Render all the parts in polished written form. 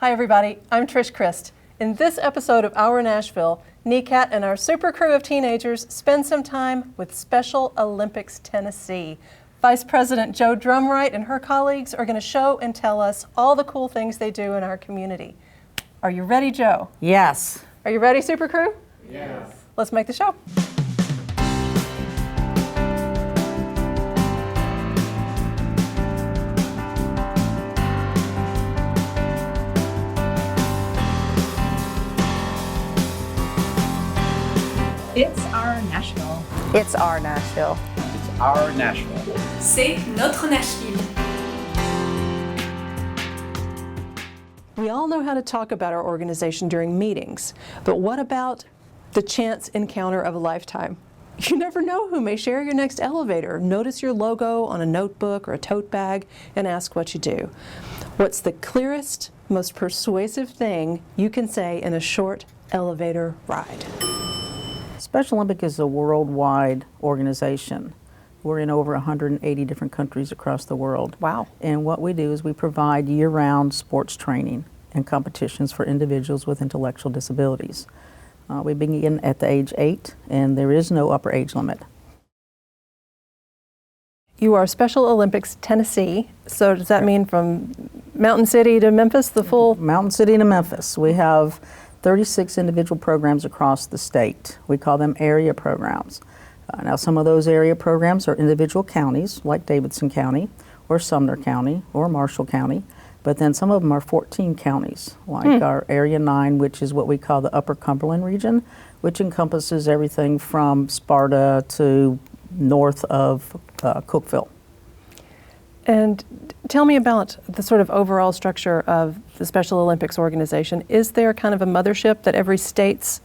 Hi everybody, I'm Trish Christ. In this episode of Our Nashville, NECAT and our super crew of teenagers spend some time with Special Olympics Tennessee. Vice President Joe Drumright and her colleagues are going to show and tell us all the cool things they do in our community. Are you ready, Joe? Yes. Are you ready, super crew? Yes. Let's make the show. It's our Nashville. It's our Nashville. It's our Nashville. C'est notre Nashville. We all know how to talk about our organization during meetings, but what about the chance encounter of a lifetime? You never know who may share your next elevator, notice your logo on a notebook or a tote bag, and ask what you do. What's the clearest, most persuasive thing you can say in a short elevator ride? Special Olympic is a worldwide organization. We're in over 180 different countries across the world. Wow. And what we do is we provide year-round sports training and competitions for individuals with intellectual disabilities. We begin at the age 8, and there is no upper age limit. You are Special Olympics Tennessee, so does that mean from Mountain City to Memphis, the full? Mountain City to Memphis. We have 36 individual programs across the state. We call them area programs. Now some of those area programs are individual counties, like Davidson County, or Sumner County, or Marshall County, but then some of them are 14 counties, like our Area 9, which is what we call the Upper Cumberland region, which encompasses everything from Sparta to north of Cookeville. And tell me about the sort of overall structure of the Special Olympics organization. Is there kind of a mothership that every state's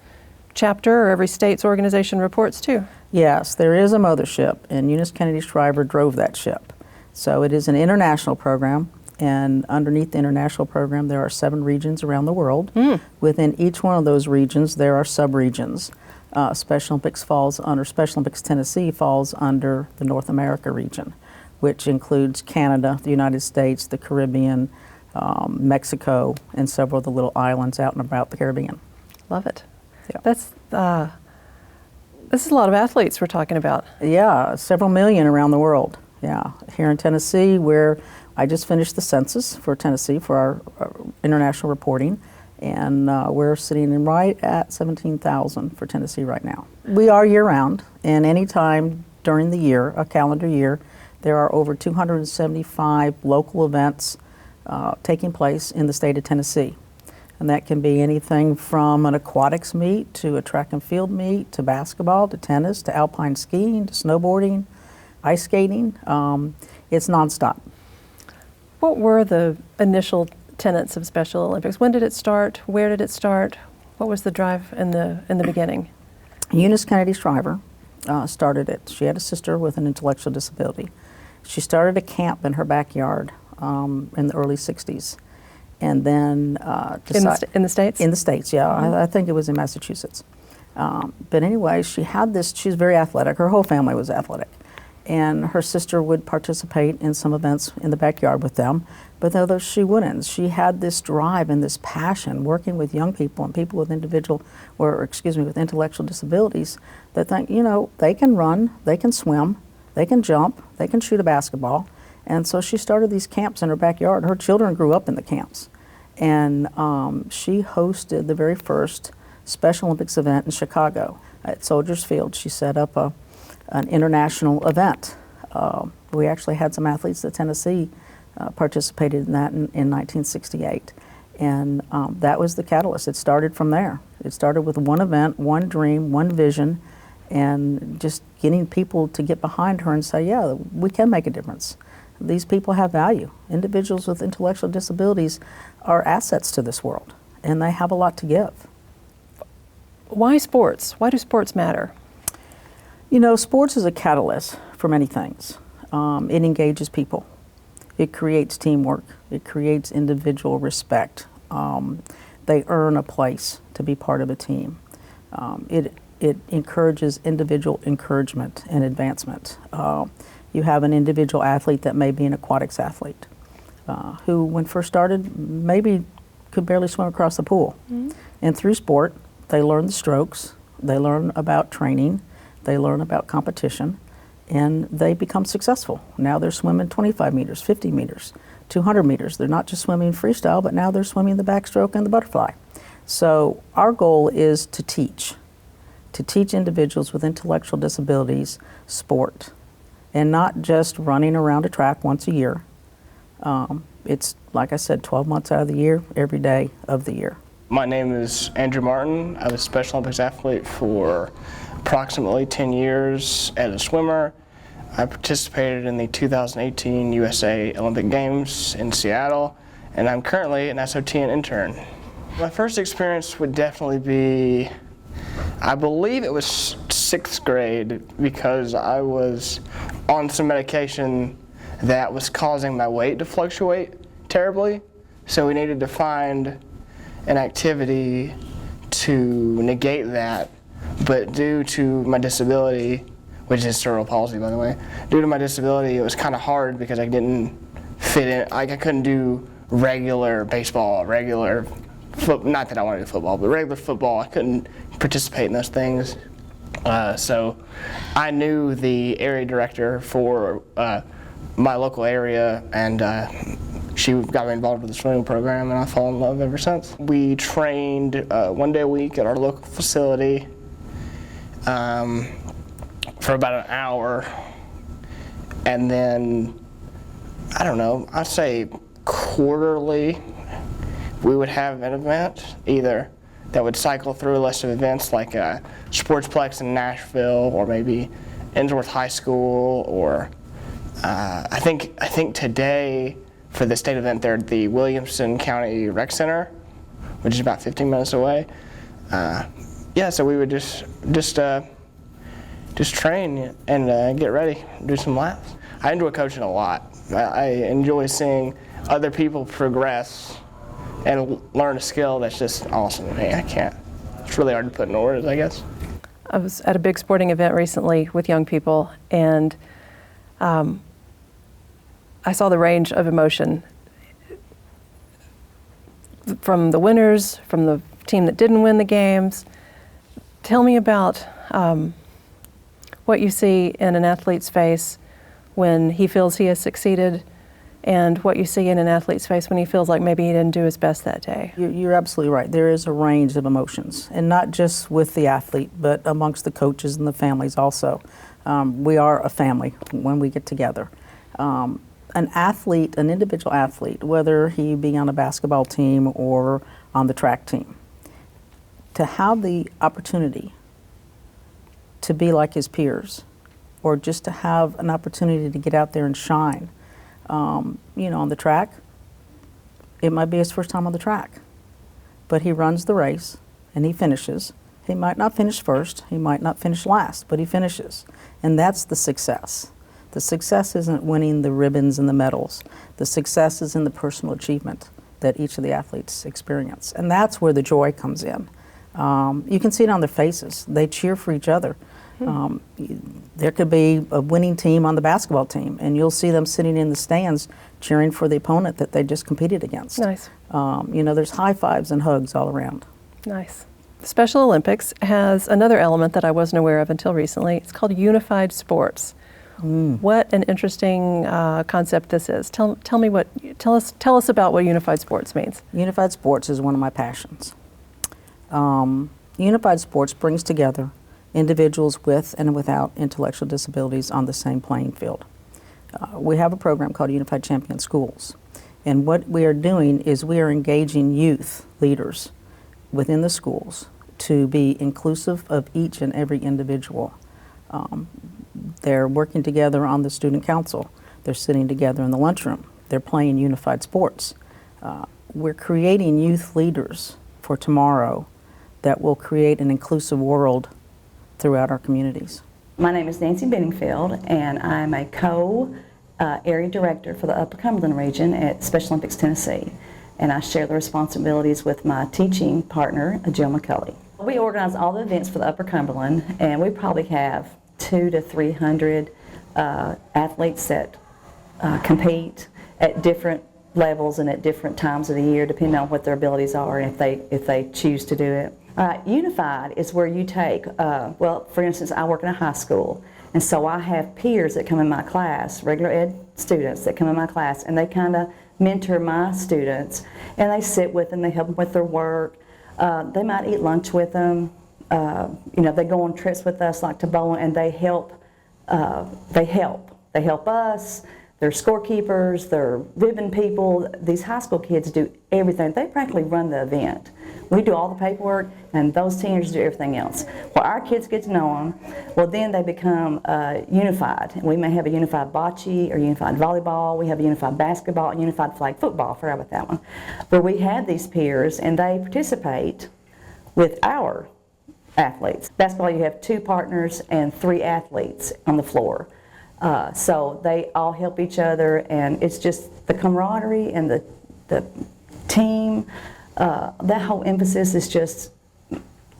chapter or every state's organization reports to? Yes, there is a mothership, and Eunice Kennedy Shriver drove that ship. So it is an international program, and underneath the international program there are 7 regions around the world. Within each one of those regions there are sub-regions. Special Olympics Tennessee falls under the North America region, which includes Canada, the United States, the Caribbean, Mexico, and several of the little islands out and about the Caribbean. Love it. Yeah. This is a lot of athletes we're talking about. Yeah, several million around the world. Yeah, here in Tennessee, where I just finished the census for Tennessee for our international reporting, and we're sitting in right at 17,000 for Tennessee right now. We are year-round, and any time during the year, a calendar year, there are over 275 local events taking place in the state of Tennessee. And that can be anything from an aquatics meet to a track and field meet to basketball to tennis to alpine skiing to snowboarding, ice skating. It's nonstop. What were the initial tenets of Special Olympics? When did it start? Where did it start? What was the drive in the beginning? Eunice Kennedy Shriver started it. She had a sister with an intellectual disability. She started a camp in her backyard in the early 60s. And then in the States? In the States, yeah. I think it was in Massachusetts. But anyway, she was very athletic. Her whole family was athletic. And her sister would participate in some events in the backyard with them, but though she wouldn't. She had this drive and this passion working with young people and people with with intellectual disabilities that think, they can run, they can swim, they can jump, they can shoot a basketball. And so she started these camps in her backyard. Her children grew up in the camps. And she hosted the very first Special Olympics event in Chicago at Soldiers Field. She set up an international event. We actually had some athletes at Tennessee participated in that in 1968. And that was the catalyst. It started from there. It started with one event, one dream, one vision, and just getting people to get behind her and say, yeah, we can make a difference. These people have value. Individuals with intellectual disabilities are assets to this world, and they have a lot to give. Why sports? Why do sports matter? Sports is a catalyst for many things. It engages people. It creates teamwork. It creates individual respect. They earn a place to be part of a team. It encourages individual encouragement and advancement. You have an individual athlete that may be an aquatics athlete who, when first started, maybe could barely swim across the pool. And through sport, they learn the strokes, they learn about training, they learn about competition, and they become successful. Now they're swimming 25 meters, 50 meters, 200 meters. They're not just swimming freestyle, but now they're swimming the backstroke and the butterfly. So our goal is to teach individuals with intellectual disabilities sport, and not just running around a track once a year. It's, like I said, 12 months out of the year, every day of the year. My name is Andrew Martin. I was a Special Olympics athlete for approximately 10 years as a swimmer. I participated in the 2018 USA Olympic Games in Seattle, and I'm currently an SOTN intern. My first experience would definitely be, I believe it was 6th grade, because I was on some medication that was causing my weight to fluctuate terribly. So we needed to find an activity to negate that, but due to my disability, which is cerebral palsy, by the way, due to my disability, it was kind of hard because I didn't fit in. Like, I couldn't do regular baseball, regular not that I wanted to do football, but regular football. I couldn't participate in those things. So I knew the area director for my local area, and she got me involved with the swimming program, and I've fallen in love ever since. We trained 1 day a week at our local facility for about an hour, and then, I don't know, I'd say quarterly we would have an event, either that would cycle through a list of events like a Sportsplex in Nashville, or maybe Innsworth High School, or I think today for the state event they're at the Williamson County Rec Center, which is about 15 minutes away. Yeah, so we would just train and get ready, do some laps. I enjoy coaching a lot. I enjoy seeing other people progress and learn a skill that's just awesome to me. It's really hard to put in words, I guess. I was at a big sporting event recently with young people, and I saw the range of emotion from the winners, from the team that didn't win the games. Tell me about what you see in an athlete's face when he feels he has succeeded, and what you see in an athlete's face when he feels like maybe he didn't do his best that day. You're absolutely right. There is a range of emotions, and not just with the athlete, but amongst the coaches and the families also. We are a family when we get together. An athlete, an individual athlete, whether he be on a basketball team or on the track team, to have the opportunity to be like his peers, or just to have an opportunity to get out there and shine. On the track, it might be his first time on the track, but he runs the race and he finishes. He might not finish first, he might not finish last, but he finishes. And that's the success. The success isn't winning the ribbons and the medals. The success is in the personal achievement that each of the athletes experience. And that's where the joy comes in. You can see it on their faces. They cheer for each other. There could be a winning team on the basketball team, and you'll see them sitting in the stands cheering for the opponent that they just competed against. Nice. There's high fives and hugs all around. Nice. Special Olympics has another element that I wasn't aware of until recently. It's called unified sports. What an interesting concept this is. Tell us about what unified sports means. Unified sports is one of my passions. Unified sports brings together individuals with and without intellectual disabilities on the same playing field. We have a program called Unified Champion Schools, and what we are doing is we are engaging youth leaders within the schools to be inclusive of each and every individual. They're working together on the student council. They're sitting together in the lunchroom. They're playing unified sports. We're creating youth leaders for tomorrow that will create an inclusive world throughout our communities. My name is Nancy Benningfield, and I'm a co-area director for the Upper Cumberland region at Special Olympics Tennessee. And I share the responsibilities with my teaching partner, Jill McCulley. We organize all the events for the Upper Cumberland, and we probably have 200 to 300 athletes that compete at different levels and at different times of the year, depending on what their abilities are and if they choose to do it. Unified is where you take, well, for instance, I work in a high school, and so I have peers that come in my class, regular ed students that come in my class, and they kind of mentor my students, and they sit with them, they help them with their work. They might eat lunch with them. They go on trips with us, like to bowling, and they help. They help us. They're scorekeepers. They're ribbon people. These high school kids do everything. They practically run the event. We do all the paperwork, and those teenagers do everything else. Well, our kids get to know them. Well, then they become unified. We may have a unified bocce or unified volleyball. We have a unified basketball and unified flag football. I forgot about that one. But we have these peers, and they participate with our athletes. Basketball, you have 2 partners and 3 athletes on the floor. So they all help each other, and it's just the camaraderie and the team. That whole emphasis is just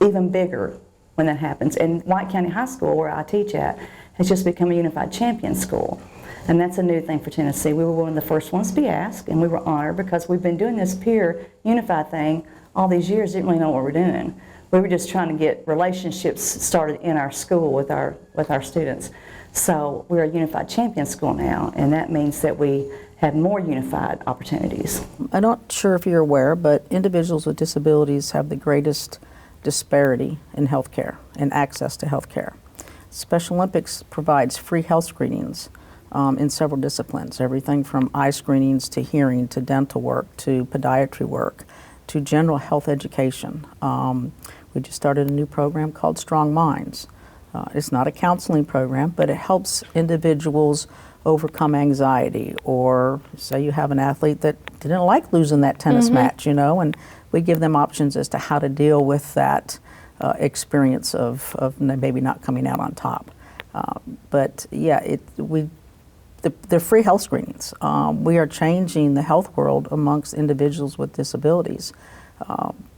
even bigger when that happens. And White County High School, where I teach at, has just become a unified champion school. And that's a new thing for Tennessee. We were one of the first ones to be asked, and we were honored because we've been doing this peer unified thing all these years, didn't really know what we're doing. We were just trying to get relationships started in our school with our students. So we're a unified champion school now, and that means that we have more unified opportunities. I'm not sure if you're aware, but individuals with disabilities have the greatest disparity in health care and access to health care. Special Olympics provides free health screenings in several disciplines, everything from eye screenings to hearing to dental work to podiatry work to general health education. We just started a new program called Strong Minds. It's not a counseling program, but it helps individuals overcome anxiety, or say you have an athlete that didn't like losing that tennis match, and we give them options as to how to deal with that experience of maybe not coming out on top. But yeah, they're free health screenings. We are changing the health world amongst individuals with disabilities.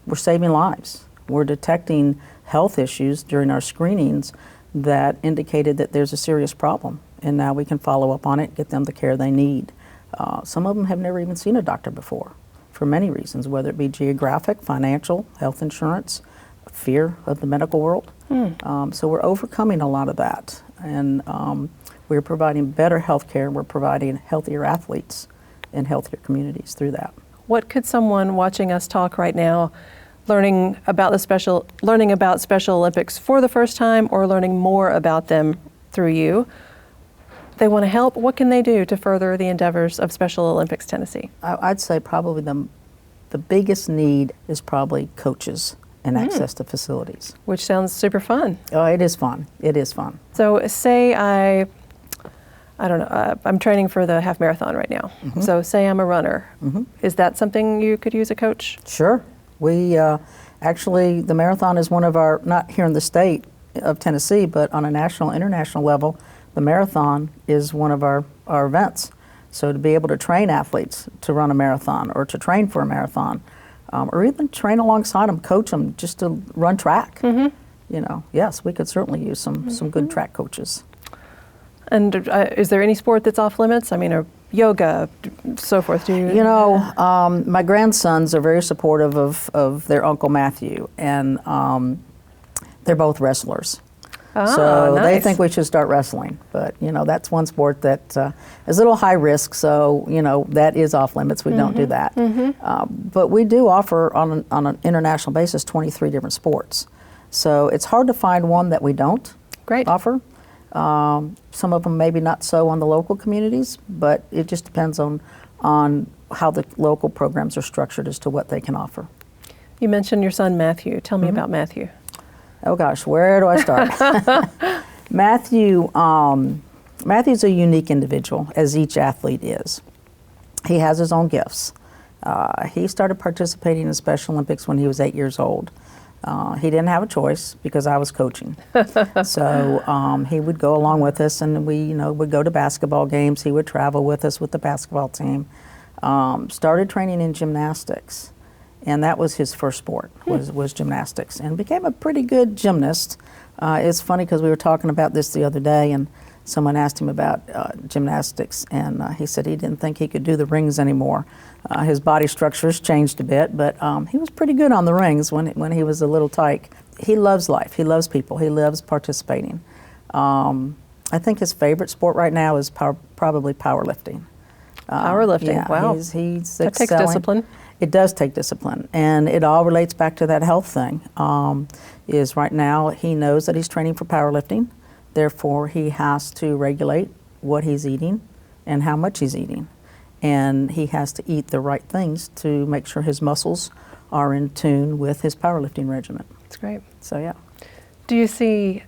We're saving lives. We're detecting health issues during our screenings that indicated that there's a serious problem, and now we can follow up on it, get them the care they need. Some of them have never even seen a doctor before, for many reasons, whether it be geographic, financial, health insurance, fear of the medical world. So we're overcoming a lot of that, and we're providing better health care. We're providing healthier athletes and healthier communities through that. What could someone watching us talk right now, learning about Special Olympics for the first time or learning more about them through you, they want to help, what can they do to further the endeavors of Special Olympics Tennessee? I'd say probably the biggest need is probably coaches and access to facilities. Which sounds super fun. Oh, it is fun. It is fun. So say I don't know, I'm training for the half marathon right now. So say I'm a runner. Is that something you could use a coach? Sure. We actually, the marathon is one of our, not here in the state of Tennessee, but on a national, international level, the marathon is one of our events. So to be able to train athletes to run a marathon or to train for a marathon, or even train alongside them, coach them just to run track, yes, we could certainly use some good track coaches. And is there any sport that's off limits? I mean, or yoga, so forth? My grandsons are very supportive of their Uncle Matthew, and they're both wrestlers. So nice. they think we should start wrestling. But, that's one sport that is a little high risk, so, that is off limits. We don't do that. But we do offer, on an international basis, 23 different sports. So it's hard to find one that we don't offer. Some of them maybe not so on the local communities, but it just depends on how the local programs are structured as to what they can offer. You mentioned your son Matthew. Tell me about Matthew. Oh gosh, where do I start? Matthew's a unique individual, as each athlete is. He has his own gifts. He started participating in Special Olympics when he was 8 years old. He didn't have a choice because I was coaching. So he would go along with us, and we, would go to basketball games. He would travel with us with the basketball team. Started training in gymnastics, and that was his first sport, was gymnastics, and became a pretty good gymnast. It's funny because we were talking about this the other day, and someone asked him about gymnastics, and he said he didn't think he could do the rings anymore. His body structure has changed a bit, but he was pretty good on the rings when he was a little tyke. He loves life. He loves people. He loves participating. I think his favorite sport right now is probably powerlifting. Powerlifting, Yeah, wow. He's That takes excelling. discipline. It does take discipline, and it all relates back to that health thing. Is right now he knows that he's training for powerlifting, therefore he has to regulate what he's eating and how much he's eating. And he has to eat the right things to make sure his muscles are in tune with his powerlifting regimen. That's great. So yeah. Do you see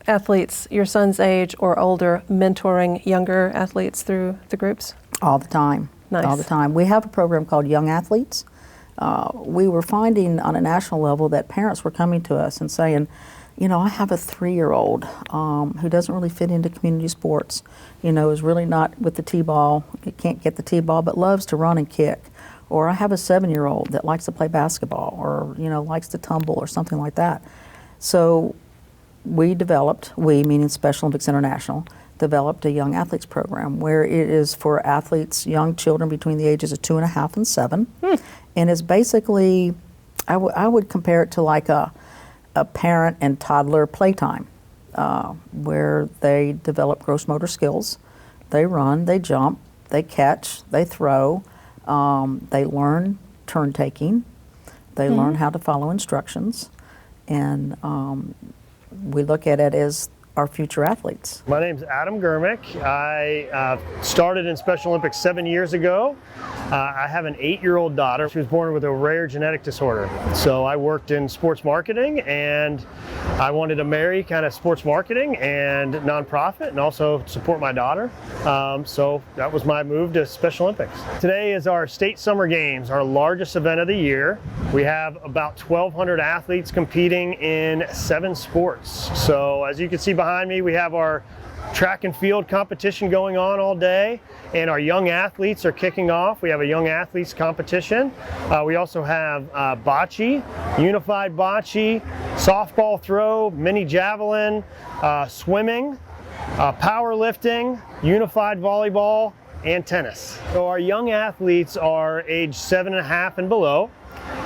athletes your son's age or older mentoring younger athletes through the groups? All the time. Nice. All the time. We have a program called Young Athletes. We were finding on a national level that parents were coming to us and saying, you know, I have a 3-year-old who doesn't really fit into community sports, you know, is really not with the T-ball, he can't get the T-ball, but loves to run and kick. Or I have a 7-year-old that likes to play basketball or, you know, likes to tumble or something like that. So we meaning Special Olympics International, developed a Young Athletes program where it is for athletes, young children between the ages of 2.5 and 7. And it's basically, I would compare it to like a parent and toddler playtime where they develop gross motor skills. They run, they jump, they catch, they throw, they learn turn taking, they learn how to follow instructions, and we look at it as our future athletes. My name's Adam Germick. I started in Special Olympics 7 years ago. I have an 8-year-old daughter. She was born with a rare genetic disorder. So I worked in sports marketing, and I wanted to marry kind of sports marketing and nonprofit and also support my daughter. So that was my move to Special Olympics. Today is our state summer games, our largest event of the year. We have about 1,200 athletes competing in 7 sports. So as you can see behind me, we have our track and field competition going on all day, and our young athletes are kicking off. We have a young athletes competition. We also have bocce, unified bocce, softball throw, mini javelin, swimming, powerlifting, unified volleyball, and tennis. So our young athletes are age 7.5 and below,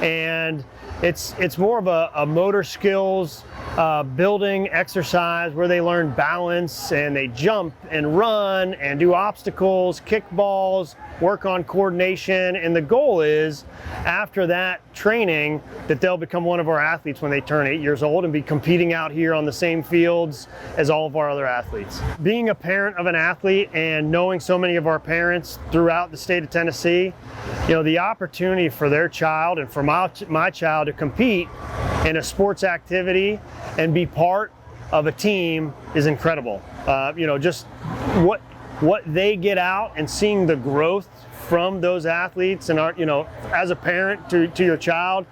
and it's more of a motor skills building exercise where they learn balance and they jump and run and do obstacles, kick balls, work on coordination, and the goal is after that training that they'll become one of our athletes when they turn 8 years old and be competing out here on the same fields as all of our other athletes. Being a parent of an athlete and knowing so many of our parents throughout the state of Tennessee, you know, the opportunity for their child and for my child to compete in a sports activity and be part of a team is incredible. You know, just what they get out and seeing the growth from those athletes and you know, as a parent to your child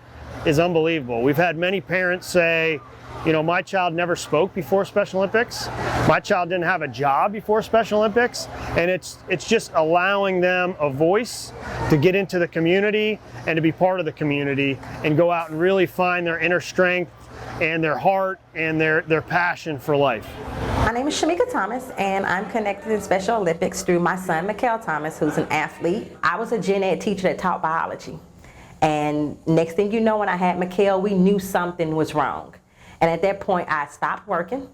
is unbelievable. We've had many parents say, you know, my child never spoke before Special Olympics. My child didn't have a job before Special Olympics, and it's just allowing them a voice to get into the community and to be part of the community and go out and really find their inner strength and their heart and their passion for life. My name is Shamika Thomas, and I'm connected to Special Olympics through my son, Mikhail Thomas, who's an athlete. I was a gen ed teacher that taught biology. And next thing you know, when I had Mikhail, we knew something was wrong. And at that point, I stopped working.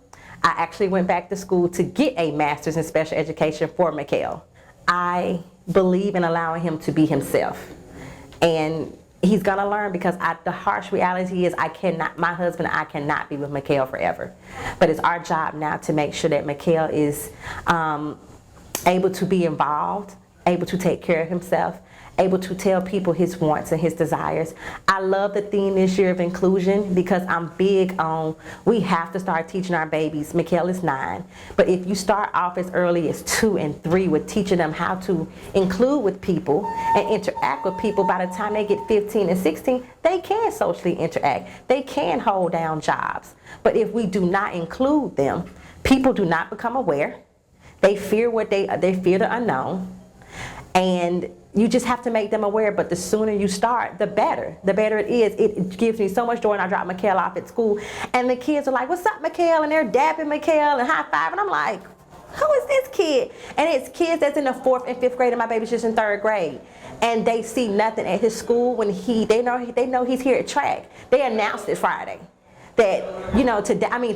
I actually went back to school to get a master's in special education for Mikhail. I believe in allowing him to be himself. And he's gonna learn, because the harsh reality is my husband and I cannot be with Mikhail forever. But it's our job now to make sure that Mikhail is able to be involved, able to take care of himself, able to tell people his wants and his desires. I love the theme this year of inclusion, because I'm big on, we have to start teaching our babies. Mikhail is 9, but if you start off as early as 2 and 3 with teaching them how to include with people and interact with people, by the time they get 15 and 16, they can socially interact. They can hold down jobs. But if we do not include them, people do not become aware. They fear they fear the unknown. And you just have to make them aware, but the sooner you start, the better. The better it is. It gives me so much joy when I drop Mikhail off at school, and the kids are like, "What's up, Mikhail?" And they're dapping Mikhail and high-fiving. I'm like, who is this kid? And it's kids that's in the 4th and 5th grade, and my baby's just in 3rd grade. And they see nothing at his school when they know he's here at track. They announced it Friday that,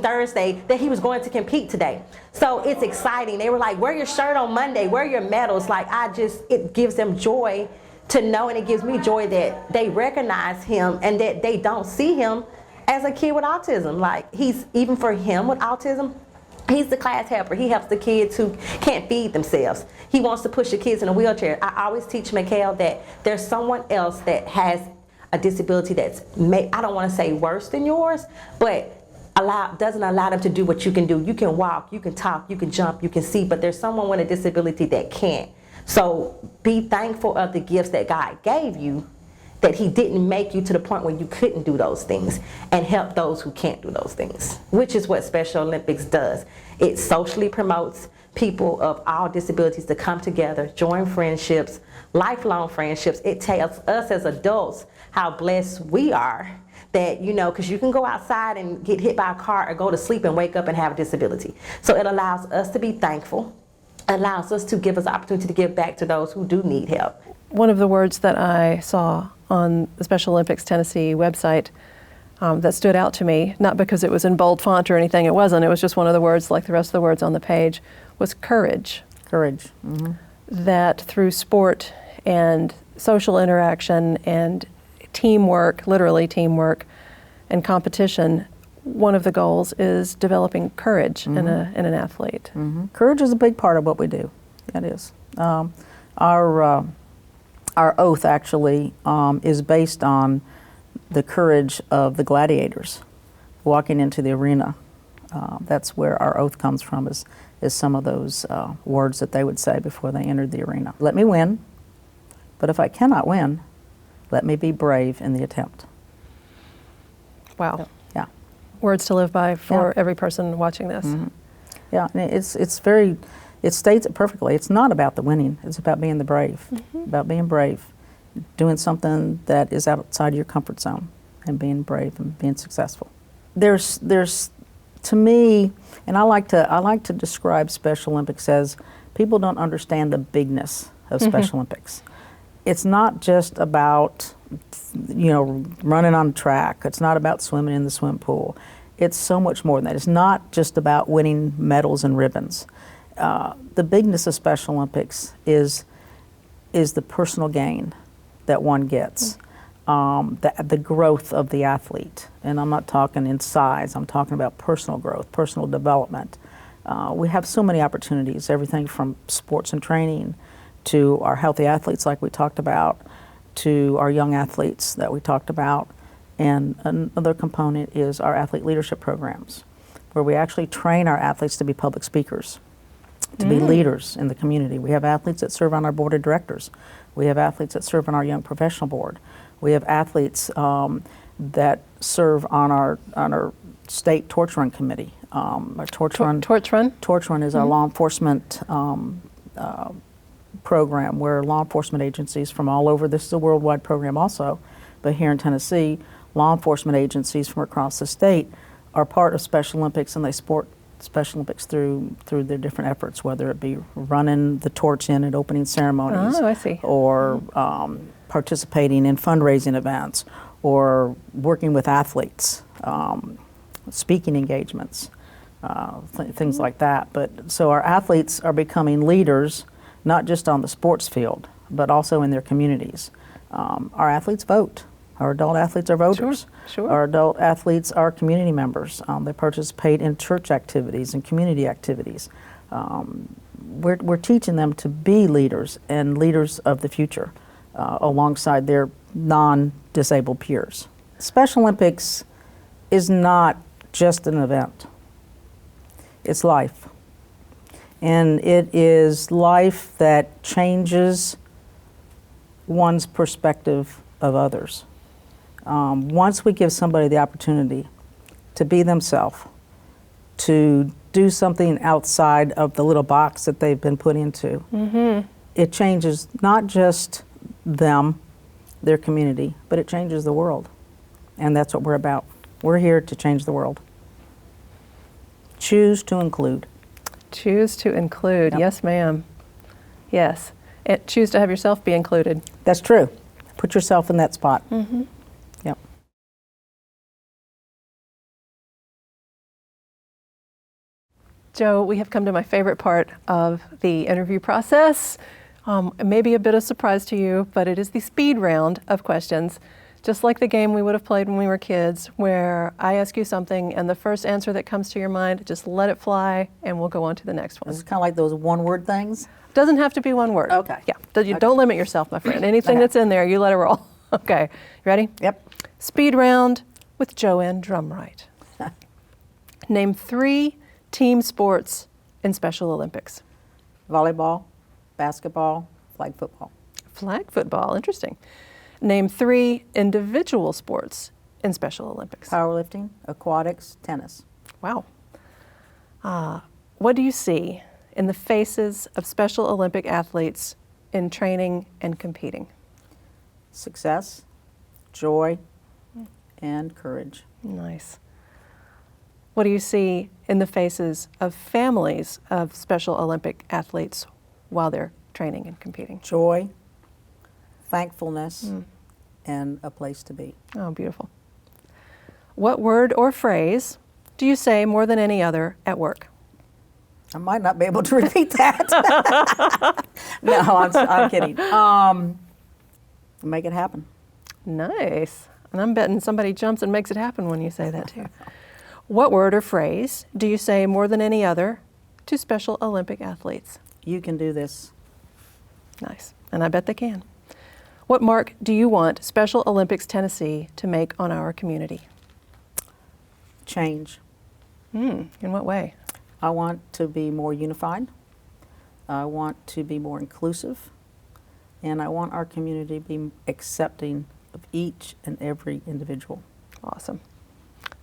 Thursday, that he was going to compete today. So it's exciting. They were like, wear your shirt on Monday, wear your medals. Like, it gives them joy to know, and it gives me joy that they recognize him and that they don't see him as a kid with autism. Like, even for him with autism, he's the class helper. He helps the kids who can't feed themselves. He wants to push the kids in a wheelchair. I always teach Mikhail that there's someone else that has a disability that's, I don't want to say worse than yours, but doesn't allow them to do what you can do. You can walk, you can talk, you can jump, you can see, but there's someone with a disability that can't. So be thankful of the gifts that God gave you, that he didn't make you to the point where you couldn't do those things, and help those who can't do those things, which is what Special Olympics does. It socially promotes people of all disabilities to come together, join friendships, lifelong friendships. It tells us as adults how blessed we are that, because you can go outside and get hit by a car or go to sleep and wake up and have a disability. So it allows us to be thankful, allows us to give us opportunity to give back to those who do need help. One of the words that I saw on the Special Olympics Tennessee website that stood out to me, not because it was in bold font or anything, it wasn't, it was just one of the words like the rest of the words on the page, was courage. Courage. Mm-hmm. That through sport and social interaction and teamwork, literally teamwork, and competition, one of the goals is developing courage in an athlete. Mm-hmm. Courage is a big part of what we do. That is. Our oath actually is based on the courage of the gladiators walking into the arena. That's where our oath comes from, is some of those words that they would say before they entered the arena. Let me win, but if I cannot win, let me be brave in the attempt. Wow. Yeah. Words to live by for every person watching this. Mm-hmm. Yeah, and it states it perfectly. It's not about the winning. It's about being the brave. About being brave, doing something that is outside of your comfort zone, and being brave and being successful. There's to me, and I like to describe Special Olympics as people don't understand the bigness of Special Olympics. It's not just about running on track. It's not about swimming in the swim pool. It's so much more than that. It's not just about winning medals and ribbons. The bigness of Special Olympics is the personal gain that one gets, the growth of the athlete. And I'm not talking in size, I'm talking about personal growth, personal development. We have so many opportunities, everything from sports and training to our healthy athletes like we talked about, to our young athletes that we talked about. And another component is our athlete leadership programs, where we actually train our athletes to be public speakers, to be leaders in the community. We have athletes that serve on our board of directors. We have athletes that serve on our young professional board. We have athletes that serve on our state torch run committee. Our torch run is our law enforcement program, where law enforcement agencies from all over, this is a worldwide program also, but here in Tennessee, law enforcement agencies from across the state are part of Special Olympics, and they support Special Olympics through their different efforts, whether it be running the torch in at opening ceremonies, Oh, I see. or participating in fundraising events, or working with athletes, speaking engagements, things like that. But so our athletes are becoming leaders, not just on the sports field, but also in their communities. Our athletes vote. Our adult athletes are voters. Sure. Our adult athletes are community members. They participate in church activities and community activities. We're teaching them to be leaders and leaders of the future alongside their non-disabled peers. Special Olympics is not just an event. It's life. And it is life that changes one's perspective of others. Once we give somebody the opportunity to be themselves, to do something outside of the little box that they've been put into, it changes not just them, their community, but it changes the world. And that's what we're about. We're here to change the world. Choose to include. Choose to include. Yep. Yes, ma'am. Yes. And choose to have yourself be included. That's true. Put yourself in that spot. Yep. Joe, we have come to my favorite part of the interview process. It may be a bit of surprise to you, but it is the speed round of questions, just like the game we would have played when we were kids, where I ask you something and the first answer that comes to your mind, just let it fly and we'll go on to the next one. It's kind of like those one-word things. Doesn't have to be one word. Okay. Yeah, you don't limit yourself, my friend. Anything Okay. that's in there, you let it roll. Okay, you ready? Yep. Speed round with Joanne Drumright. Name 3 team sports in Special Olympics. Volleyball, basketball, flag football. Flag football, interesting. Name 3 individual sports in Special Olympics. Powerlifting, aquatics, tennis. Wow. What do you see in the faces of Special Olympic athletes in training and competing? Success, joy, and courage. Nice. What do you see in the faces of families of Special Olympic athletes while they're training and competing? Joy, thankfulness, and a place to be. Oh, beautiful. What word or phrase do you say more than any other at work? I might not be able to repeat that. No, I'm kidding. Make it happen. Nice. And I'm betting somebody jumps and makes it happen when you say that too. What word or phrase do you say more than any other to Special Olympic athletes? You can do this. Nice. And I bet they can. What mark do you want Special Olympics Tennessee to make on our community? Change. In what way? I want to be more unified. I want to be more inclusive. And I want our community to be accepting of each and every individual. Awesome.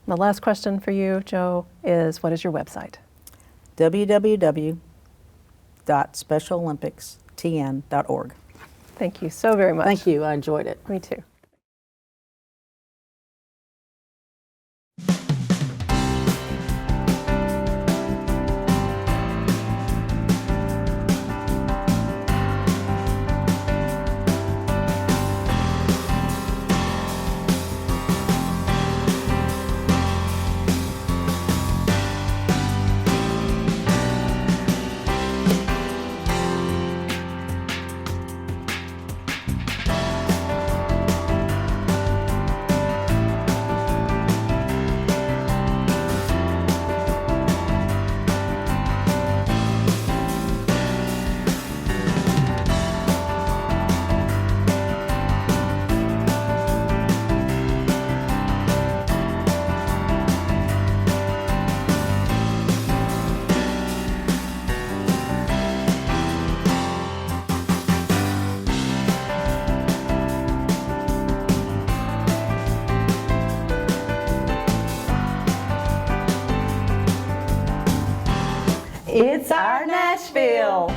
The last question for you, Joe, is what is your website? www.specialolympics.tn.org. Thank you so very much. Thank you. I enjoyed it. Me too. It's our Nashville.